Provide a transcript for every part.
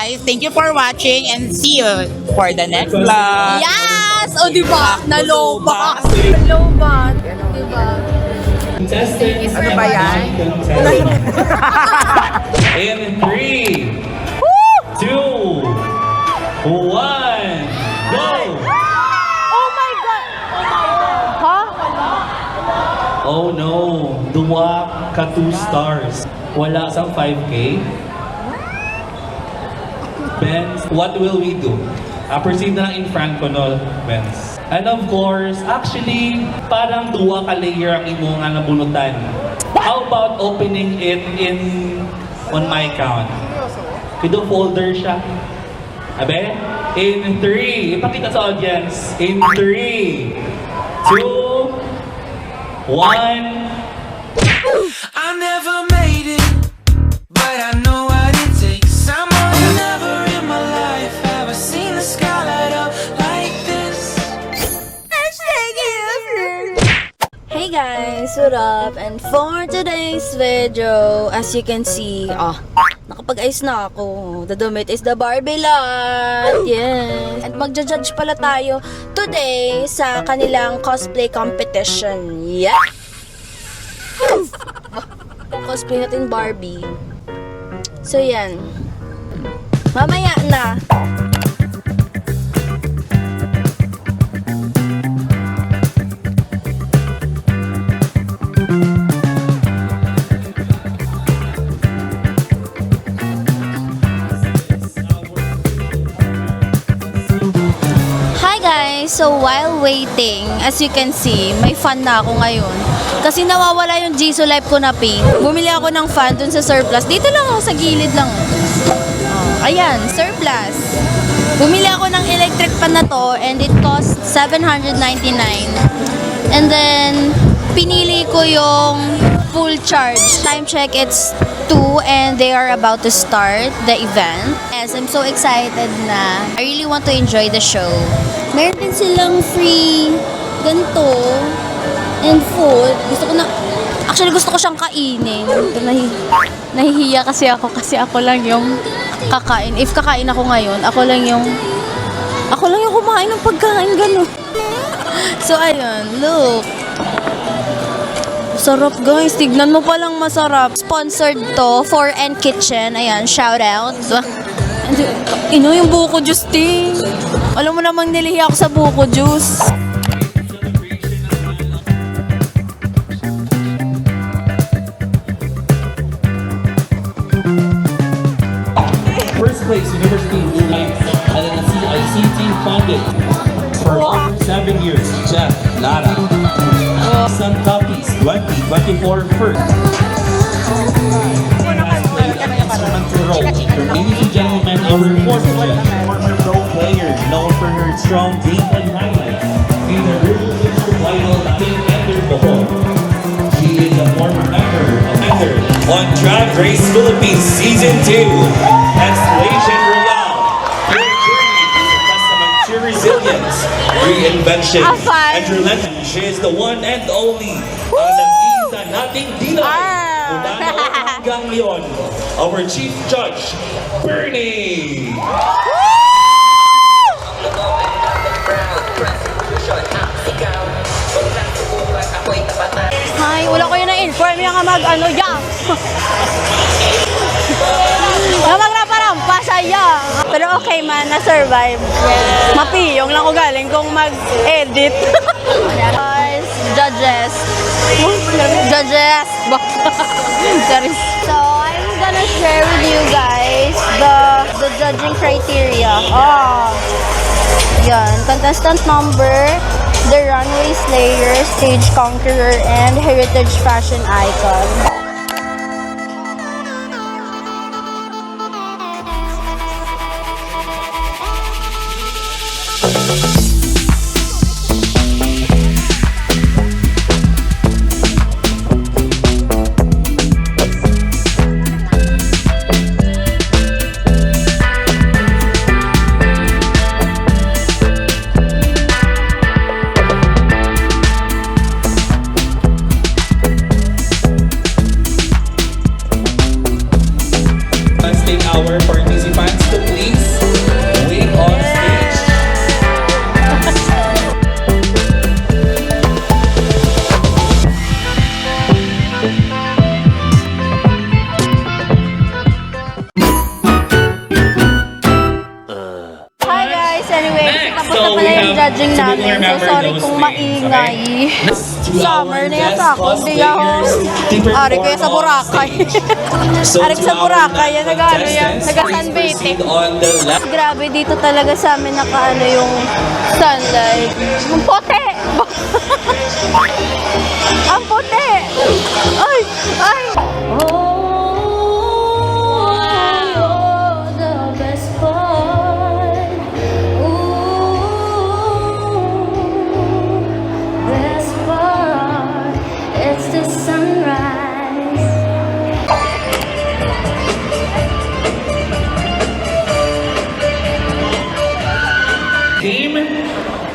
guys. Thank you for watching and see you for the next vlog. Yes! O, diba? Nalobat. Nalobat. Diba? Ano ba yan? In 3, 2, 1, go! Oh my God! Ha? Oh no, duwa ka 2 stars. Wala sa 5K. Benz, what will we do? Proceed na in Franco, no, Benz. And of course, actually, parang duwa ka layer ang imo nga nabunutan. How about opening it on my count? Kido folder siya. Abe? In 3, ipakita sa audience. In 3, 2, 1. I never made it, but I know what it takes. Someone never in my life ever seen the sky light up like this. Hey guys, what up? And for today's video, as you can see, nakapag-ayos na ako. The damit is the Barbie lot. Yes. And magja-judge pala tayo today sa kanilang cosplay competition. Yeah. Cosplay natin Barbie. So yan. Mamaya na. So while waiting, as you can see, may fan na ako ngayon. Kasi nawawala yung Jisoo Life ko na pink. Bumili ako ng fan dun sa surplus. Dito lang ako, sa gilid lang. Ayan, surplus. Bumili ako ng electric fan na to and it cost $799. And then, pinili ko yung full charge. Time check, it's 2 and they are about to start the event. Yes, I'm so excited na. I really want to enjoy the show. Meron din silang free ganito and food. Gusto ko siyang kainin. Nahihiya kasi ako lang yung kakain. If kakain ako ngayon, ako lang yung kumain ng pagkain gano'n. So ayun, look. Sarap guys, tignan mo palang masarap. Sponsored to, 4N Kitchen. Ayan, shout out. Yung buko juice ting. Alam mo namang nilihi ako sa buko juice. First place, University of Life, and then the CICT funded for over 7 years. Jeff Lara. Some copies, 2024 first. Instrumental role. Ladies and gentlemen, our fourth former pro player known for her strong gameplay highlights in the River Vital Team Ender Bohol. She is a former member of Ender on Drag Race Philippines Season 2. Escalation Royale. Her journey is a testament to resilience, reinvention, and relentless. She is the one and only nag-iisa nating Dinoy. Mula noon hanggang ngayon, our Chief Judge, Bernie! Hi, wala ko yun na-inform yung mag-yang. Magrampa-rampa saya. Pero okay man, na-survive. Mapiyong lang ko galing kung mag-edit. Judges. So, I'm gonna share with you guys the judging criteria. Yan. Contestant number, the runway slayer, stage conqueror, and heritage fashion icon. Our participants to please namin. So sorry kung maingay. Summer na yan sa ako. Hindi ako. Ari ko yan sa Boracay. Ari ko sa Boracay. Yan nag-ano yan. Nag-sunbathing. Grabe dito talaga sa amin naka-ano yung sunlight. Ang puti! Ang puti! Ay! Ay!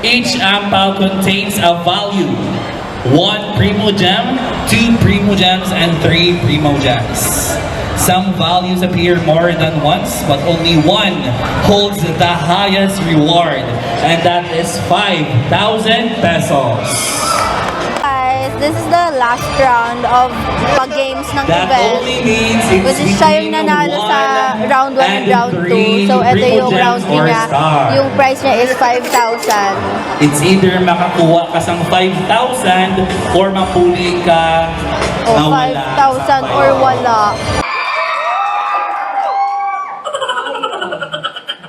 Each ampao contains a value. 1 Primo Gem, 2 Primo Gems, and 3 Primo Gems. Some values appear more than once, but only one holds the highest reward, and that is 5,000 pesos. Guys, this is the last round of pag-games ng That event. only means it's Which is siya yung between nanalo sa one round 1 and round 2. three So, ito Primo yung round Gems 3 or niya. Star. Yung price niya is 5,000. It's either makakuha ka sang 5,000 or mapuli ka O, na wala 5,000 or wala.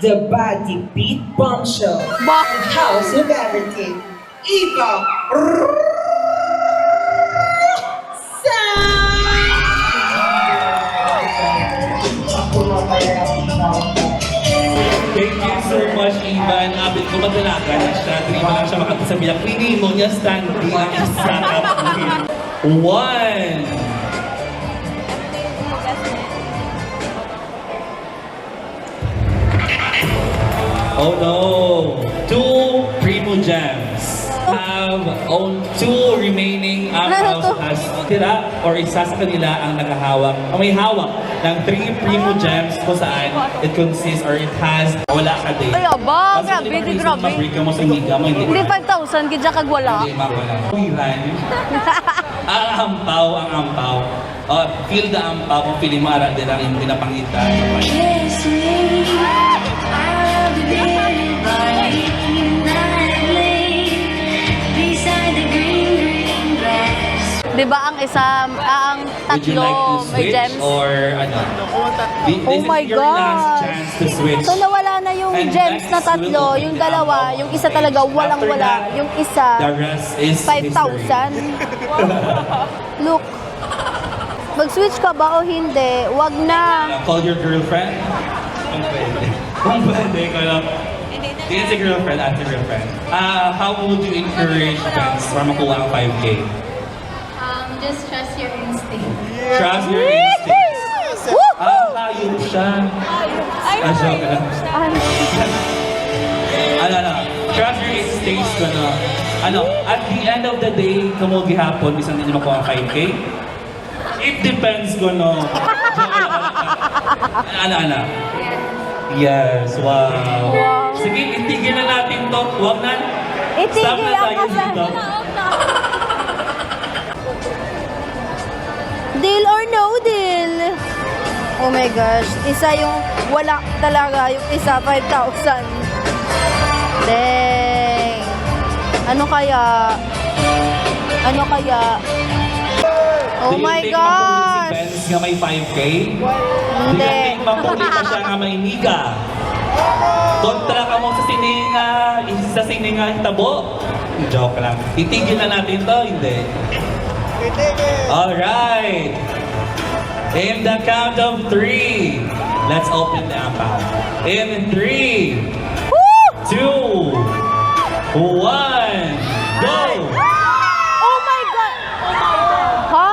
The Body Beat Bombshell. Ba? The House of Everything. Eva. Thank you so much, Ivan. Abit ko magdalagan na siya. Hindi mo lang siya makatasabihan. Pili mo niya standing ang isa kapatid. 1. Oh no! 2 Primo Gems. Have own 2 remaining Ano to? as tira or isa sa kanila ang naghahawak o may hawak ng 3 Primo Gems kung saan it consists or it has wala ka din. Ay, aba, Kasi grabe, di ba di minsan grabe. pabrika mo sa miga mo, Hindi 5,000, kidya kag wala. Hindi mawala. Iran. Ang ampaw, ang ampaw. Feel the ampaw kung feeling mo ara din ang hindi napangita. Kiss me, I'll be waiting by you nightly beside the green grass. Di ba ang isa, ang Would you like to tatlo may switch gems? or ano? This Oh my is your last gosh. chance to switch. So nawala na yung And gems na next, we'll tatlo, open yung the dalawa, ampaw yung isa talaga stage. walang-wala, After that, yung isa The rest is 5,000. Look, mag-switch ka ba o hindi? Wag na. Call your girlfriend? Kung pwede. Kung pwede, kaya Hindi si girlfriend, ate girlfriend. How would you encourage friends para makuha ang 5K? Just trust your instinct. Trust your instincts. Hayop siya. Joke lang. Ano. Trust your instincts ko na. At the end of the day, kamo gihapon, bisan hindi makuha ang 5K? It depends ko, no? Ano. Yes, wow. Sige, itigil na natin to. Huwag na. Stop Itigil na ang tayo kasal. dito. Deal or no deal? Oh my gosh, isa yung wala talaga, yung isa 5,000. Dang. Ano kaya? Oh Do you my think gosh. mapuli si Benz nga may 5K? Do Hindi. you think mapuli pa siya nga may niga? Kontra ka mo sa sininga, isa sa sininga hitabo? Joke lang. Itigil na natin to, hindi. Alright. In the count of 3, let's open the ampaw. In 3, 2, 1, go! Oh my God! Ha?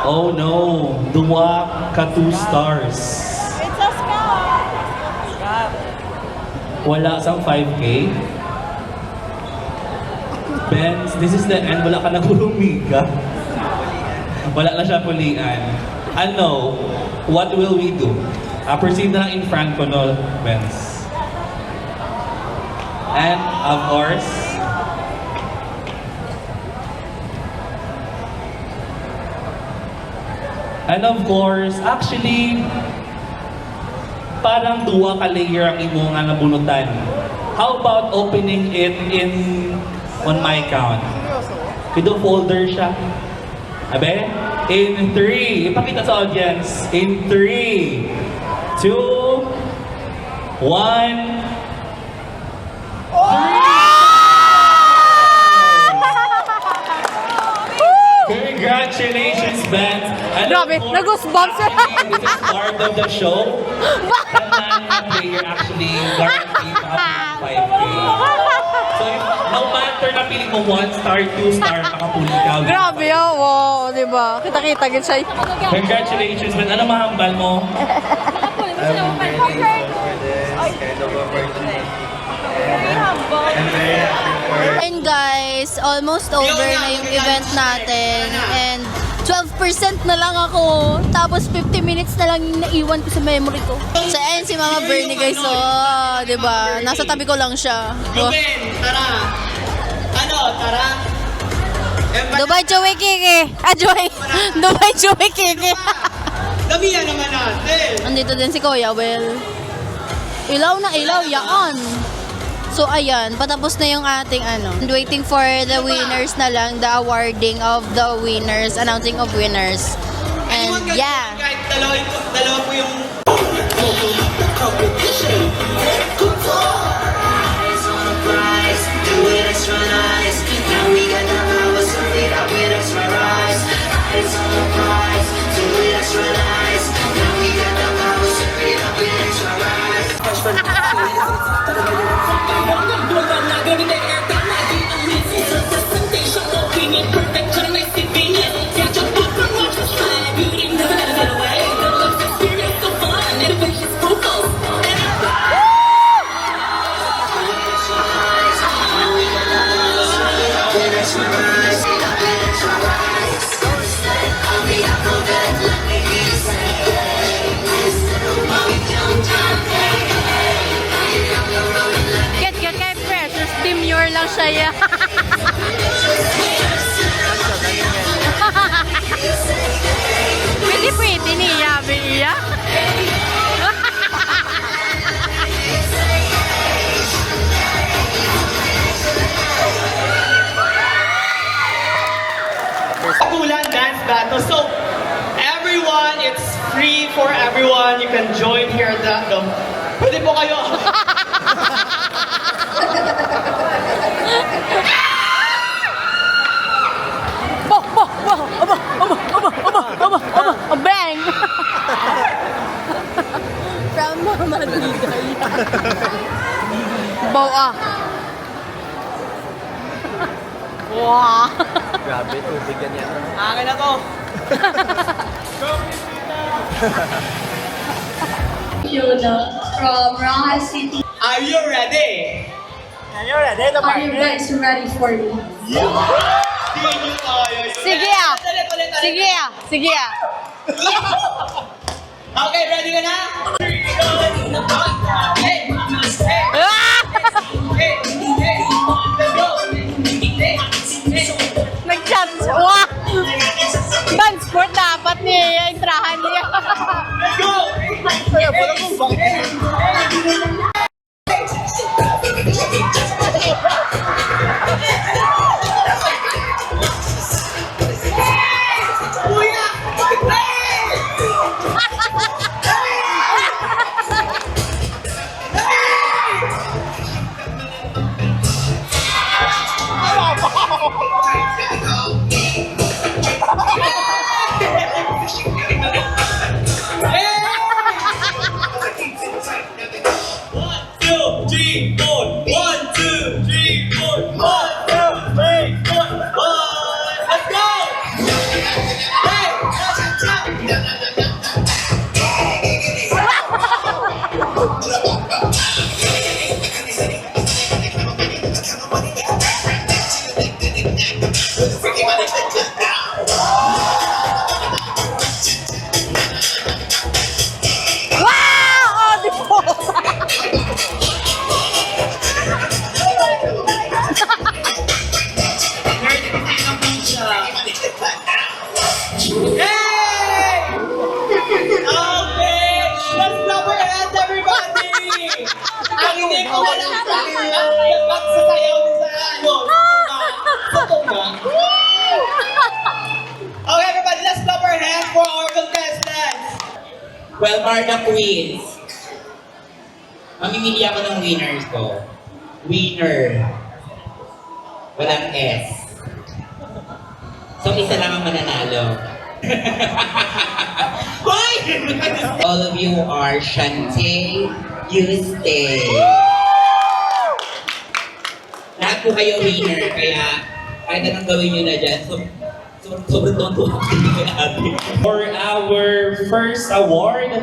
Oh no, duwa ka 2 stars. It's a scam! Wala sang 5K. Benz, this is the end. Wala ka nagulumiga. Wala na siya pulian. Ano, what will we do? Proceed na lang in front ko, no, Benz. And, of course, actually, parang duwa ka layer ang imo nga nabunutan. how about opening it on my count? Kido folder siya. Abe? In 3, ipakita sa audience. In 3, 2, 1. Congratulations, Ben. Grabe, nag-goosebumps. This is part of the show. You're actually guaranteed makapulit 5K. So, if, no matter na piling mo 1 star, 2 star, makapulit ka. Grabe, wow, di ba? Kita-kita, gid siya. Congratulations, Ben. Ano mahambal mo? I'm very thankful for this kind of opportunity. I'm very happy for And guys, almost over na yung event natin. And 12% na lang ako. Tapos 50 minutes na lang yung naiwan ko sa memory ko. So, ayun si Mama Bernie guys. So, di ba? Nasa tabi ko lang siya. Oh. Tara! Ano, tara? Dubai Joey Kiki. Joy. Dubai Joey Kiki. Damihan naman natin! Andito din si Kuya Well. Ilaw na ilaw, yaan. So ayan, patapos na yung ating ano. And waiting for the winners na lang, the awarding of the winners, announcing of winners. And yeah. Kahit dalawa po yung... Get kay precious demure lang siya ya. Pwede niya, Bia. Kulan dance battle. So, everyone, it's free for everyone. You can join here at the... Pwede po kayo. Bang! From Mama Ligay. Bawa. Wow. grabe, tubig yan yan. Akin na to. Fiona from Raha City. Are you ready? Are you guys ready for me? Sige ah. Sige ah. Sige ah. Okay, ready ka na? Hey! Ah! Hey! Hey! Let's go! Nag-chance. Wow! Transport dapat niya. Intrahan niya. Let's go! Kaya pala kung bakit. Well, Marga Quiz. Mamimili ako ng winners ko. Winner. Walang S. So, isa lang ang mananalo. Hoy! All of you are Shante Yuste. Lahat po kayo winner, kaya kahit anong gawin nyo na dyan, sobrang tonto kay ate. For our first award,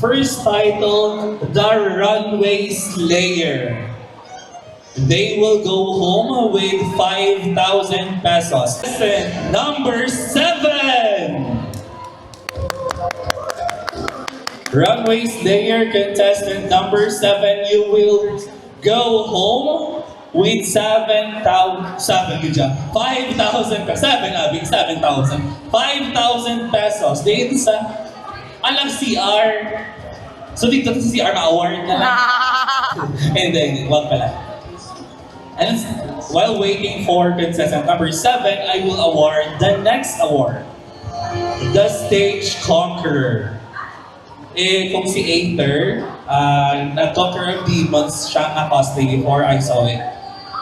first title, The Runway Slayer. They will go home with 5,000 pesos. Number 7! Runway Slayer contestant number 7, you will go home with 5,000 pesos. Dito sa alang CR. So dito sa CR ma-award na lang. And then, wag pala. And while waiting for contestant number 7, I will award the next award. The Stage Conqueror. Kung si Aether, nag-conquer of demons siya na-cosplay before I saw it.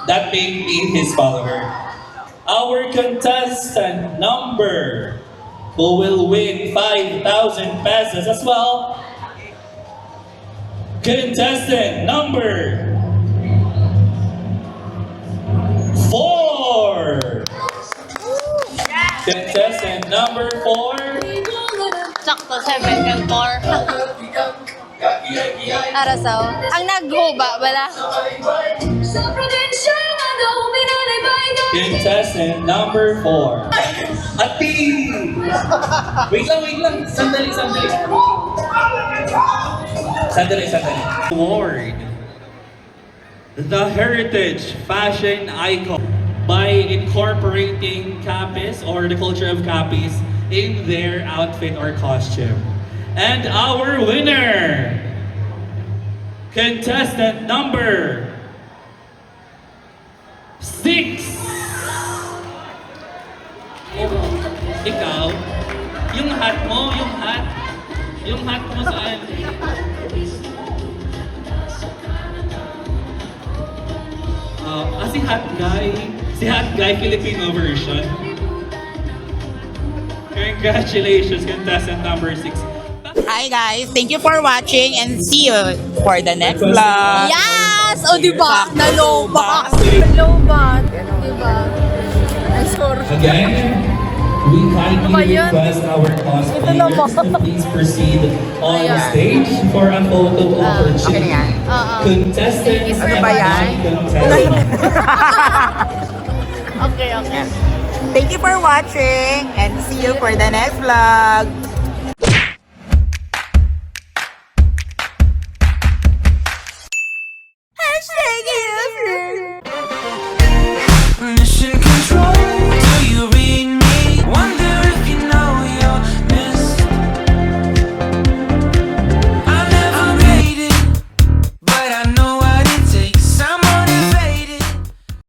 That made me his follower. Our contestant number, who will win 5,000 pesos as well. Contestant number 4. Contestant number 4. Sakto, 7 and 4. Arasaw. Ang naghuba, wala. Contestant number 4. Ati! Wait lang. Sandali. Award. The Heritage Fashion Icon by incorporating Capis or the culture of Capis in their outfit or costume. And our winner, contestant number 6. Ikaw, yung hat mo saan? Si Hat Guy Filipino version. Congratulations, contestant number 6. Hi guys, thank you for watching and see you for the next vlog. Yes! O, diba? Sakto, Nalobat. low-back. Nalobat. Diba? Ay, sorry. Again, we kindly Ayan. request our cosplayers naman. to please proceed on stage for a photo opportunity. Contestants Ano ba yan? Okay. Thank you for watching and see you for the next vlog.